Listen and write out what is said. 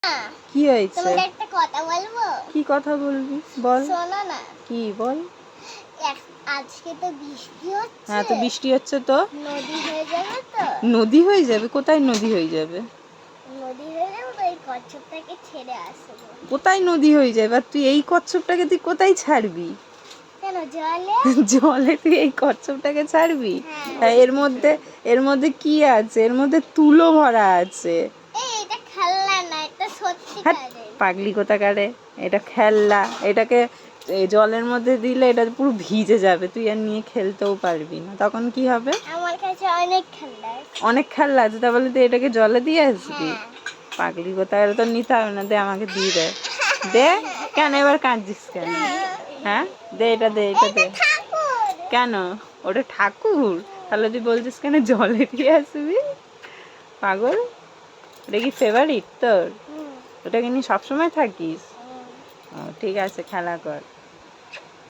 কি হয়েছে? তোমাকে একটা কথা বলবো। কি কথা বলবি বল। শোনো না। কি বল? আজকে তো বৃষ্টি হচ্ছে। হ্যাঁ তো বৃষ্টি হচ্ছে তো নদী হয়ে যাবে তো। নদী হয়ে যাবে? কোথায় নদী হয়ে যাবে? নদী হয়ে যাবে তো, এই কচ্ছপটাকে ছেড়ে আসবো। কোথায় নদী হয়ে যাবে? আর তুই এই কচ্ছপটাকে তুই কোথায় ছাড়বি? কেন জলে? জলে তুই এই কচ্ছপটাকে ছাড়বি? হ্যাঁ। এর মধ্যে কি আছে? এর মধ্যে তুলো ভরা আছে। এটা খেলনা না, এটা সত্যি হ্যাঁ কারে। পাগলি কোথাকারে, এটা খেলনা। এটাকে জলের মধ্যে দিলে এটা পুরো ভিজে যাবে, তুই আর নিয়ে খেলতেও পারবি না। তখন কি হবে? আমার কাছে অনেক খেলনা আছে। অনেক খেলনা আছে, তা বলে তুই এটাকে জলে দিয়ে আসবি? হ্যাঁ। পাগলি কোথাকারে, তো নিতে হবে না, দে আমাকে দিয়ে দে। দে। কেন এবার কাঁদছিস কেন? হ্যাঁ দে, এটা দে, এটা দে। ঠাকুর। কেন? ওটা ঠাকুর? তাহলে তুই বলছিস কেন জলে দিয়ে আসবি? পাগল। ওটা কি ফেভারিট তোর? ওটাকে নিয়ে সবসময় থাকিস? ও ঠিক আছে, খেলা কর।